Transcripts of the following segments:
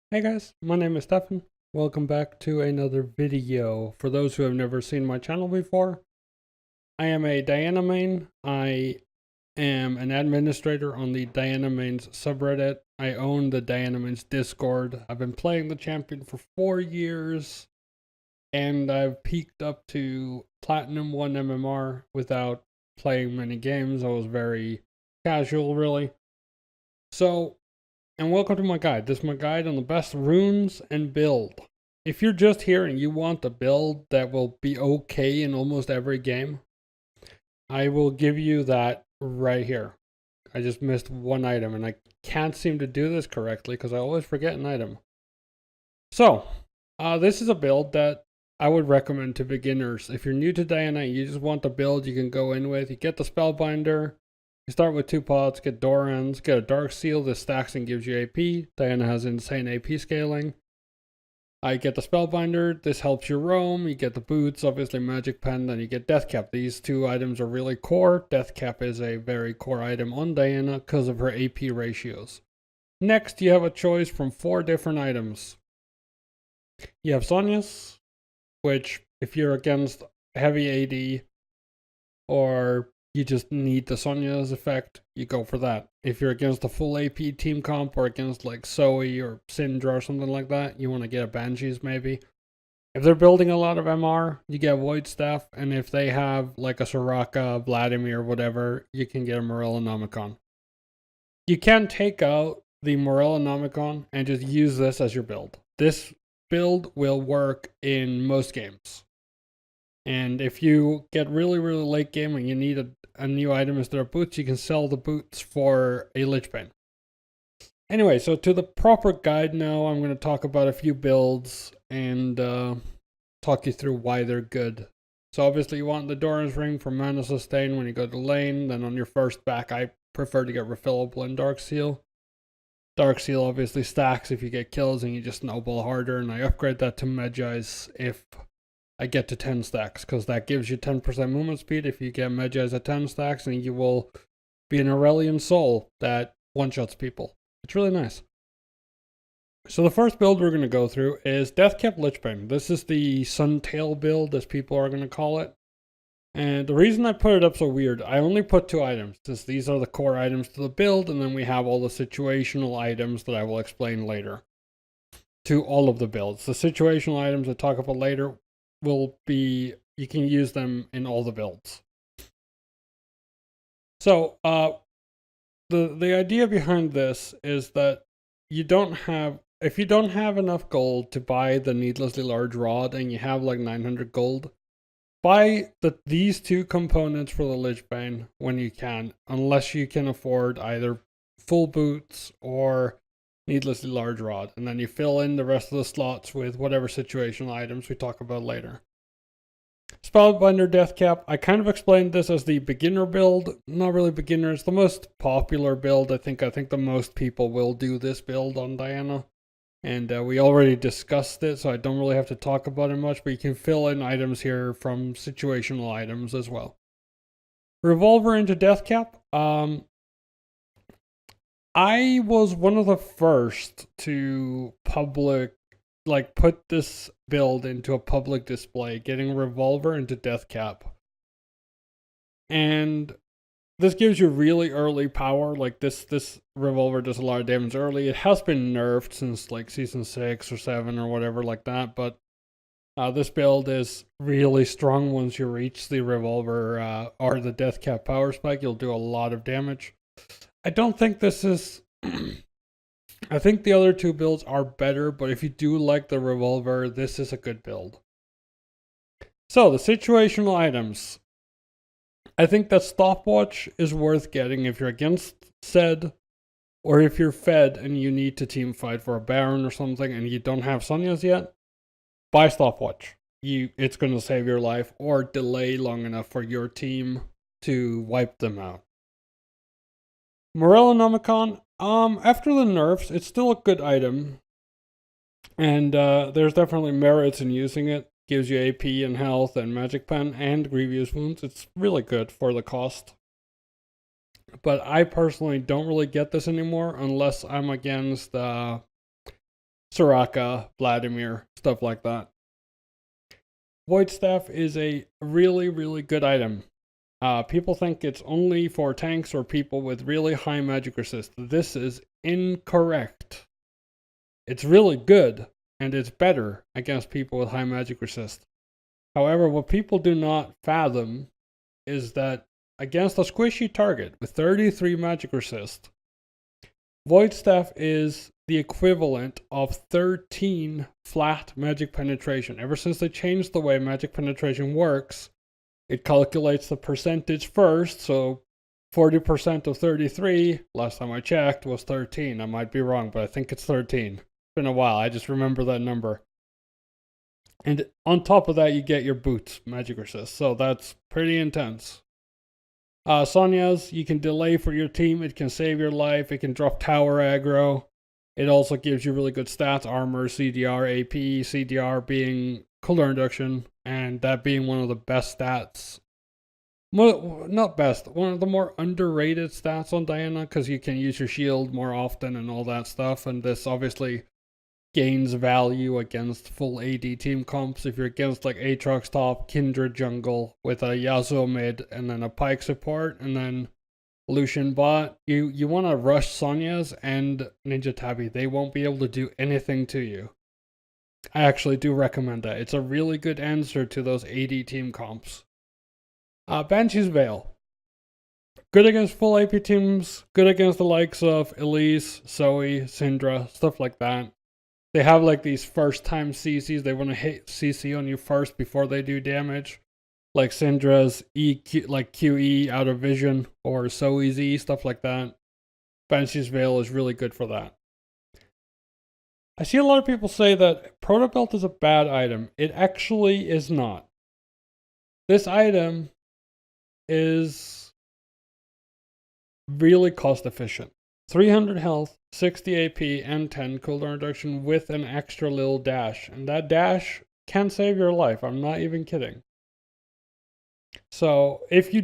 Hey guys, my name is Stefan. Welcome back to another video. For those who have never seen my channel before, I am a Diana main. I am an administrator on the Diana mains subreddit. I own the Diana mains Discord. I've been playing the champion for 4 years, and I've peaked up to Platinum 1 MMR without playing many games. I was very casual, really. And welcome to my guide. This is my guide on the best runes and build. If you're just here and you want a build that will be okay in almost every game, I will give you that right here. I just missed one item and I can't seem to do this correctly because I always forget an item. So, this is a build that I would recommend to beginners. If you're new to Diana, you just want the build you can go in with. You get the Spellbinder. You start with 2 pots, get Dorans, get a Dark Seal. This stacks and gives you AP. Diana has insane AP scaling. I get the Spellbinder. This helps you roam. You get the boots, obviously Magic Pen. Then you get Death Cap. These 2 items are really core. Death Cap is a very core item on Diana because of her AP ratios. Next, you have a choice from 4 different items. You have Sonya's, which if you're against heavy AD or you just need the Sonya's effect, you go for that. If you're against a full AP team comp or against like Zoe or Syndra or something like that, you want to get a Banshees maybe. If they're building a lot of MR, you get Void Staff, and if they have like a Soraka, Vladimir, whatever, you can get a Morellonomicon. You can take out the Morellonomicon and just use this as your build. This build will work in most games. And if you get really late game and you need a new item instead of boots, you can sell the boots for a Lich Bane. Anyway, so to the proper guide now, I'm going to talk about a few builds and talk you through why they're good. So obviously you want the Doran's Ring for mana sustain when you go to lane. Then on your first back, I prefer to get refillable and Dark Seal. Dark Seal obviously stacks if you get kills and you just snowball harder, and I upgrade that to Medjai's if I get to 10 stacks, because that gives you 10% movement speed if you get Medjai's at 10 stacks, and you will be an Aurelian Soul that one-shots people. It's really nice. So the first build we're going to go through is Deathcap Lich Bane. This is the Suntail build, as people are going to call it. And the reason I put it up so weird, I only put 2 items, since these are the core items to the build, and then we have all the situational items that I will explain later to all of the builds. The situational items I talk about later will be, you can use them in all the builds. So the idea behind this is that if you don't have enough gold to buy the needlessly large rod and you have like 900 gold, buy these 2 components for the Lich Bane when you can, unless you can afford either full boots or needlessly large rod, and then you fill in the rest of the slots with whatever situational items we talk about later. Spellbinder Death Cap, I kind of explained this as the beginner build. Not really beginner, it's the most popular build. I think the most people will do this build on Diana. And we already discussed it, so I don't really have to talk about it much, but you can fill in items here from situational items as well. Revolver into Death Cap. I was one of the first to put this build into a public display, getting Revolver into Death Cap. And this gives you really early power. Like this Revolver does a lot of damage early. It has been nerfed since like season 6 or 7 or whatever like that, but this build is really strong once you reach the Revolver or the Death Cap power spike. You'll do a lot of damage. I don't think this is I think the other 2 builds are better, but if you do like the Revolver, this is a good build. So, the situational items. I think that Stopwatch is worth getting if you're against Zed, or if you're fed and you need to team fight for a Baron or something and you don't have Sonya's yet, buy Stopwatch. It's going to save your life or delay long enough for your team to wipe them out. Morellonomicon, after the nerfs, it's still a good item. And there's definitely merits in using it. Gives you AP and health and Magic Pen and Grievous Wounds. It's really good for the cost. But I personally don't really get this anymore unless I'm against Soraka, Vladimir, stuff like that. Void Staff is a really, really good item. People think it's only for tanks or people with really high magic resist. This is incorrect. It's really good, and it's better against people with high magic resist. However, what people do not fathom is that against a squishy target with 33 magic resist, Void Staff is the equivalent of 13 flat magic penetration. Ever since they changed the way magic penetration works, it calculates the percentage first, so 40% of 33, last time I checked, was 13. I might be wrong, but I think it's 13. It's been a while, I just remember that number. And on top of that, you get your boots, magic resist, so that's pretty intense. Sonya's, you can delay for your team, it can save your life, it can drop tower aggro. It also gives you really good stats, armor, CDR, AP, CDR being cooldown reduction, and that being one of the best stats. Well, not best, one of the more underrated stats on Diana, because you can use your shield more often and all that stuff, and this obviously gains value against full AD team comps. If you're against like Aatrox top, Kindred jungle with a Yasuo mid and then a Pyke support and then Lucian bot, you want to rush Sonya's and Ninja Tabi. They won't be able to do anything to you. I actually do recommend that. It's a really good answer to those AD team comps. Banshee's Veil. Good against full AP teams, good against the likes of Elise, Zoe, Syndra, stuff like that. They have like these first time CCs. They want to hit CC on you first before they do damage. Like Syndra's EQ, like QE out of vision, or So Easy, stuff like that. Banshee's Veil is really good for that. I see a lot of people say that Proto Belt is a bad item. It actually is not. This item is really cost efficient. 300 health, 60 AP, and 10 cooldown reduction with an extra little dash. And that dash can save your life. I'm not even kidding. So if you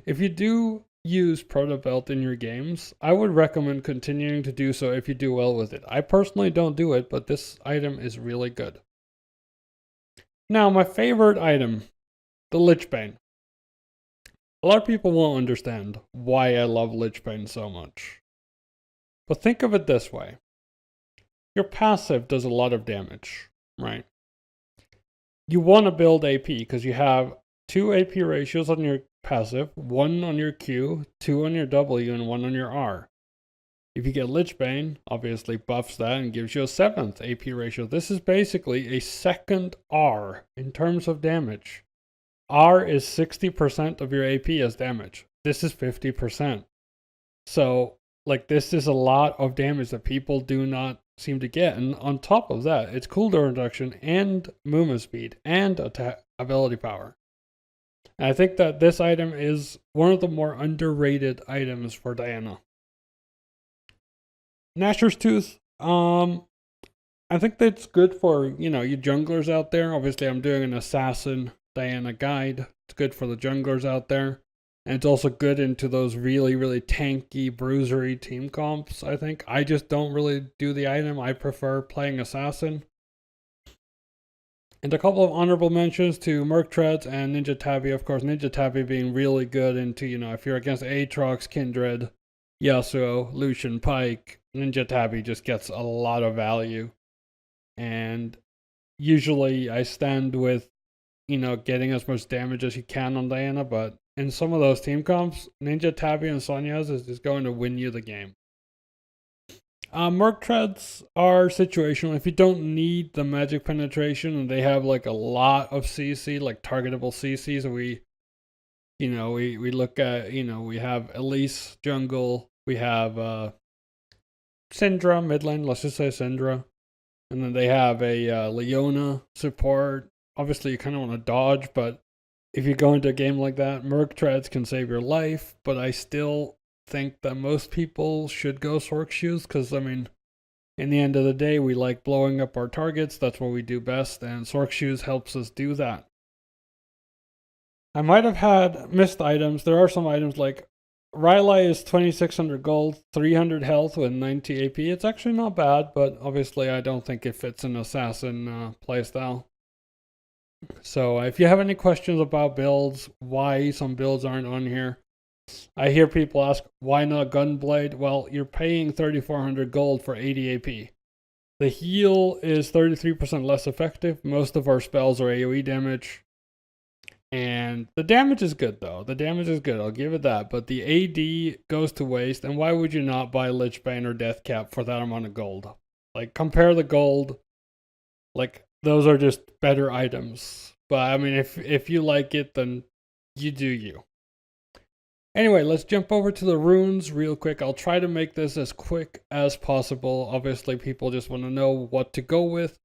if you do use Proto Belt in your games, I would recommend continuing to do so if you do well with it. I personally don't do it, but this item is really good. Now, my favorite item, the Lichbane. A lot of people won't understand why I love Lichbane so much. But think of it this way. Your passive does a lot of damage, right? You want to build AP because you have 2 AP ratios on your passive, 1 on your Q, 2 on your W, and 1 on your R. If you get Lichbane, obviously buffs that and gives you a 7th AP ratio. This is basically a second R in terms of damage. R is 60% of your AP as damage. This is 50%. So, like, this is a lot of damage that people do not seem to get. And on top of that, it's cooldown reduction and movement speed and ability power. And I think that this item is one of the more underrated items for Diana. Nashor's Tooth. I think that's good for, you junglers out there. Obviously, I'm doing an assassin Diana guide. It's good for the junglers out there. And it's also good into those really, really tanky, bruisery team comps, I think. I just don't really do the item. I prefer playing assassin. And a couple of honorable mentions to Merc Treads and Ninja Tabi. Of course, Ninja Tabi being really good into, if you're against Aatrox, Kindred, Yasuo, Lucian, Pyke, Ninja Tabi just gets a lot of value. And usually I stand with, getting as much damage as you can on Diana, but in some of those team comps, Ninja Tabi and Sonya's is just going to win you the game. Merc Treads are situational. If you don't need the magic penetration and they have like a lot of CC, like targetable CC, so we look at, we have Elise jungle, we have Syndra mid lane, let's just say Syndra. And then they have a Leona support. Obviously, you kind of want to dodge, but if you go into a game like that, Merc Treads can save your life. But I still think that most people should go Sorc Shoes because, in the end of the day, we like blowing up our targets. That's what we do best, and Sorc Shoes helps us do that. I might have had missed items. There are some items like Rylai is 2600 gold, 300 health with 90 AP. It's actually not bad, but obviously I don't think it fits an assassin playstyle. So if you have any questions about builds, why some builds aren't on here, I hear people ask, why not Gunblade? Well, you're paying 3400 gold for 80 AP. The heal is 33% less effective. Most of our spells are AoE damage. And the damage is good, though. The damage is good, I'll give it that. But the AD goes to waste. And why would you not buy Lichbane or Deathcap for that amount of gold? Like, compare the gold. Like, those are just better items. But, I mean, if you like it, then you do you. Anyway, let's jump over to the runes real quick. I'll try to make this as quick as possible. Obviously, people just want to know what to go with.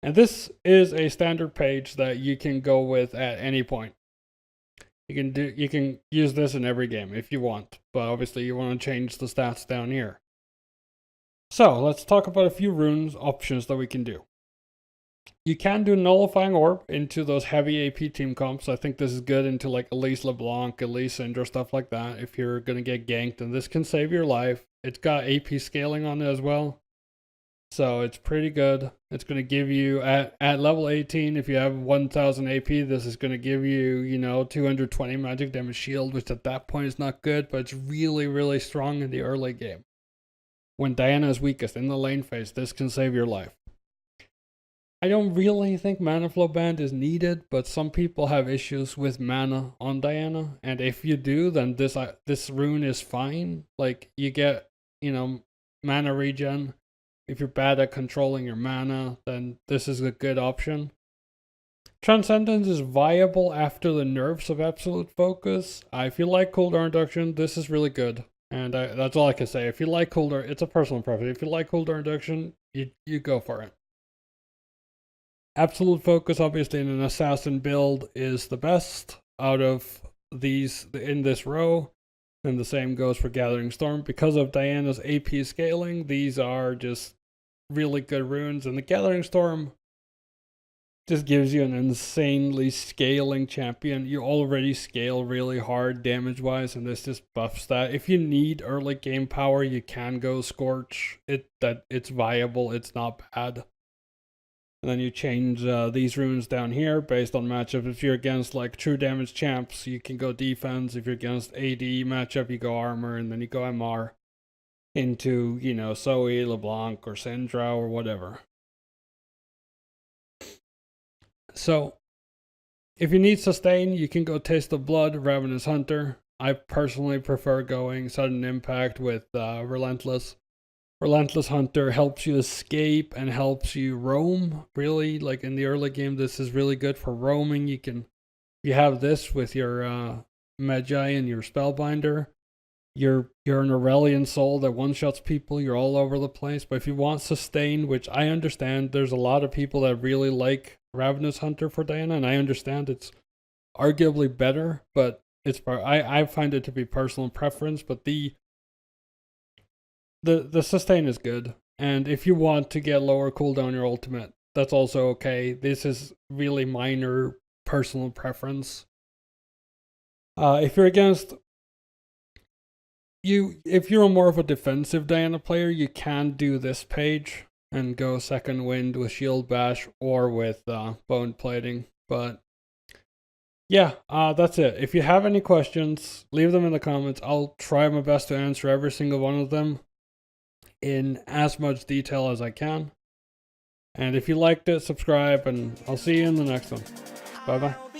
And this is a standard page that you can go with at any point. You can use this in every game if you want, but obviously you want to change the stats down here. So let's talk about a few runes options that we can do. You can do Nullifying Orb into those heavy AP team comps. I think this is good into like Elise LeBlanc, Elise Syndra, stuff like that. If you're going to get ganked, and this can save your life. It's got AP scaling on it as well. So it's pretty good. It's going to give you, at level 18, if you have 1000 AP, this is going to give you, 220 magic damage shield, which at that point is not good, but it's really, really strong in the early game. When Diana is weakest in the lane phase, this can save your life. I don't really think Mana Flow Band is needed, but some people have issues with mana on Diana, and if you do, then this rune is fine. Like, you get, mana regen. If you're bad at controlling your mana, then this is a good option. Transcendence is viable after the nerfs of Absolute Focus. If you like cooldown reduction, this is really good. And that's all I can say. If you like cooldown, it's a personal preference. If you like cooldown reduction, you go for it. Absolute Focus, obviously, in an assassin build is the best out of these in this row. And the same goes for Gathering Storm. Because of Diana's AP scaling, these are just really good runes. And the Gathering Storm just gives you an insanely scaling champion. You already scale really hard damage-wise, and this just buffs that. If you need early game power, you can go Scorch. It's viable, it's not bad. And then you change these runes down here based on matchup. If you're against like true damage champs, you can go defense. If you're against AD matchup, you go armor, and then you go MR into, Zoe, LeBlanc, or Syndra, or whatever. So, if you need sustain, you can go Taste of Blood, Ravenous Hunter. I personally prefer going Sudden Impact with Relentless. Relentless Hunter helps you escape and helps you roam. Really, like in the early game, this is really good for roaming. You have this with your Magi and your Spellbinder. You're an Aurelian soul that one-shots people. You're all over the place. But if you want sustain, which I understand, there's a lot of people that really like Ravenous Hunter for Diana, and I understand it's arguably better, but I find it to be personal preference. But the sustain is good, and if you want to get lower cooldown your ultimate, that's also okay. This is really minor personal preference. If you're against if you're more of a defensive Diana player, you can do this page and go Second Wind with Shield Bash or with Bone Plating. But yeah, that's it. If you have any questions, leave them in the comments. I'll try my best to answer every single one of them in as much detail as I can. And if you liked it, subscribe, and I'll see you in the next one. Bye bye.